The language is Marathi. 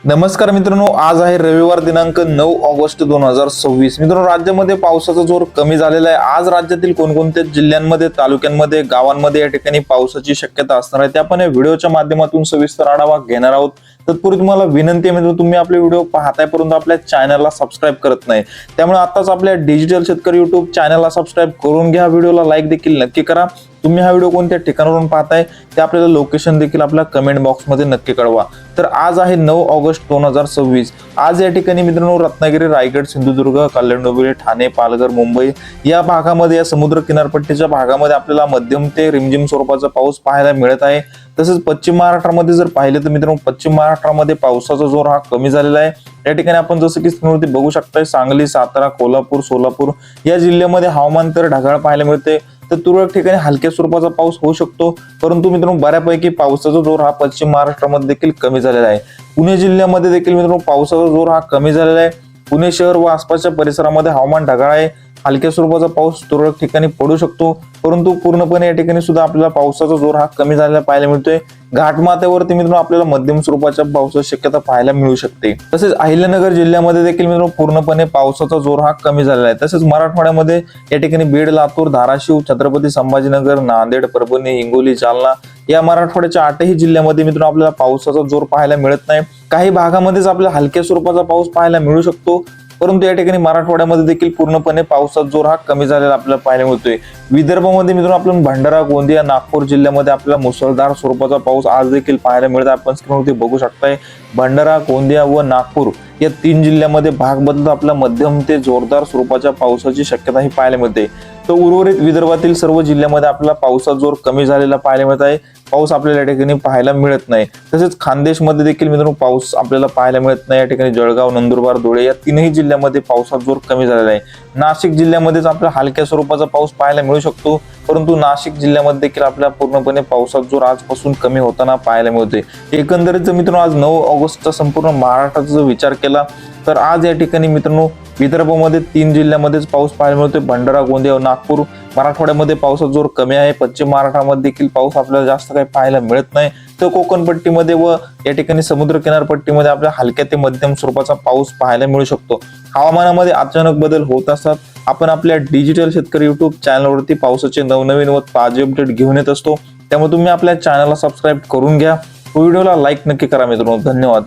नमस्कार मित्रांनो, आज आहे रविवार दिनांक 9 ऑगस्ट 2026। मित्रांनो, राज्यामध्ये पावसाचा जोर कमी झालेला आहे। आज राज्यातील कोणकोणत्या जिल्ह्यांमध्ये, तालुक्यांमध्ये, गावांमध्ये या ठिकाणी पावसाची शक्यता असणार आहे ते आपण या व्हिडिओच्या माध्यमातून सविस्तर आढावा घेणार आहोत। तत्पूर्वी तुम्हाला विनंती आहे मित्रांनो, तुम्ही आपले व्हिडिओ पाहताय परंतु आपल्या चॅनलला सबस्क्राईब करत नाही, त्यामुळे आताच आपल्या डिजिटल शेतकरी युट्यूब चॅनलला सबस्क्राईब करून घ्या, व्हिडिओला लाईक देखील नक्की करा। तुम्ही हा व्हिडिओ कोणत्या ठिकाणावरून पाहताय ते आपल्याला लोकेशन देखील आपल्या कमेंट बॉक्समध्ये नक्की कळवा। तर आज आहे 9 ऑगस्ट 2026। आज या ठिकाणी मित्रांनो रत्नागिरी, रायगड, सिंधुदुर्ग, कल्याण, डोंबिवली, ठाणे, पालघर, मुंबई या भागामध्ये, या समुद्र किनारपट्टीच्या भागामध्ये आपल्याला मध्यम ते रिमझिम स्वरूपाचा पाऊस पाहायला मिळत आहे। तसेच पश्चिम महाराष्ट्रामध्ये जर पाहिले तर मित्रांनो पश्चिम महाराष्ट्रामध्ये पावसाचा जोर हा कमी झालेला आहे। या ठिकाणी आपण जसं की स्क्रीनवरती बघू शकताय, सांगली, सातारा, कोल्हापूर, सोलापूर या जिल्ह्यामध्ये हवामान तर ढगाळ पाहायला मिळते, तर तुरळक ठिकाणी हलक्या स्वरूपाचा पाऊस होऊ शकतो। परंतु मित्रांनो बऱ्यापैकी पावसाचा जोर हा पश्चिम महाराष्ट्रामध्ये देखील कमी झालेला आहे। पुणे जिल्ह्यामध्ये देखील मित्रांनो पावसाचा जोर हा कमी झालेला आहे। पुणे शहर व आसपासच्या परिसरामध्ये हवामान ढगाळ आहे, हलक्या स्वरूपाचा पाऊस तुरळक ठिकाणी पडू शकतो, परंतु पूर्णपणे या ठिकाणी सुद्धा आपल्याला पावसाचा जोर हा कमी झालेला पाहायला मिळतोय। घाटमाथ्यावरती मित्रांनो आपल्याला मध्यम स्वरूपाच्या पावसाची शक्यता पाहायला मिळू शकते। तसेच अहिल्यानगर जिल्ह्यामध्ये देखील मित्रांनो पूर्णपणे पावसाचा जोर हा कमी झालेला आहे। तसेच मराठवाड्यामध्ये या ठिकाणी बीड, लातूर, धाराशिव, छत्रपती संभाजीनगर, नांदेड, परभणी, हिंगोली, जालना या मराठवाड्याच्या 8ही जिल्ह्यामध्ये मित्रांनो आपल्याला पावसाचा जोर पाहायला मिळत नाही। काही भागामध्येच आपल्याला हलक्या स्वरूपाचा पाऊस पाहायला मिळू शकतो, परंतु या ठिकाणी मराठवाड्यामध्ये देखील पूर्णपणे पावसाचा जोर हा कमी झालेला आपल्याला पाहायला मिळतोय। विदर्भामध्ये मित्रांनो आपण भंडारा, गोंदिया, नागपूर जिल्ह्यामध्ये आपल्याला मुसळधार स्वरूपाचा पाऊस आज देखील पाहायला मिळत आहे। आपण स्क्रीनवरती बघू शकताय, भंडारा, गोंदिया व नागपूर या 3 जिल्ह्यामध्ये भाग बदलत आपल्या मध्यम ते जोरदार स्वरूपाच्या पावसाची शक्यता ही पाहायला मिळते। तर उर्वरित विदर्भातील सर्व जिल्ह्यामध्ये आपल्याला पावसाचा जोर कमी झालेला पाहायला मिळत आहे, पाऊस आपल्याला या ठिकाणी पाहायला मिळत नाही। तसेच खानदेशमध्ये देखील मित्रांनो पाऊस आपल्याला पाहायला मिळत नाही। या ठिकाणी जळगाव, नंदुरबार, धुळे या 3ही जिल्ह्यामध्ये पावसाचा जोर कमी झालेला आहे। नाशिक जिल्ह्यामध्येच आपल्याला हलक्या स्वरूपाचा पाऊस पाहायला मिळू शकतो, परंतु नाशिक जिल्ह्यामध्ये देखील आपल्याला पूर्णपणे पावसाचा जोर आजपासून कमी होताना पाहायला मिळतोय। एकंदरीत मित्रांनो आज 9 ऑगस्टचा संपूर्ण महाराष्ट्राचा जर विचार केला तर आज या ठिकाणी मित्रांनो विदर्भामध्ये 3 जिल्ह्यामध्येच पाऊस पाहायला मिळतोय, भंडारा, गोंदिया, नागपूर। मराठवाड्यामध्ये पावसाचा जोर कमी आहे, पश्चिम महाराष्ट्रामध्ये देखील पाऊस आपल्याला जास्त काही पाहायला मिळत नाही। तर कोकण पट्टीमध्ये व या ठिकाणी समुद्र किनारपट्टीमध्ये आपल्याला हलक्या ते मध्यम स्वरूपाचा पाऊस पाहायला मिळू शकतो। हवामानामध्ये अचानक बदल होत असतात। आपण आपल्या डिजिटल शेतकरी युट्यूब चॅनलवरती पावसाचे नवनवीन व ताजे अपडेट घेऊन येत असतो, त्यामुळे तुम्ही आपल्या चॅनलला सबस्क्राईब करून घ्या, व्हिडिओला लाईक नक्की करा मित्रांनो। धन्यवाद।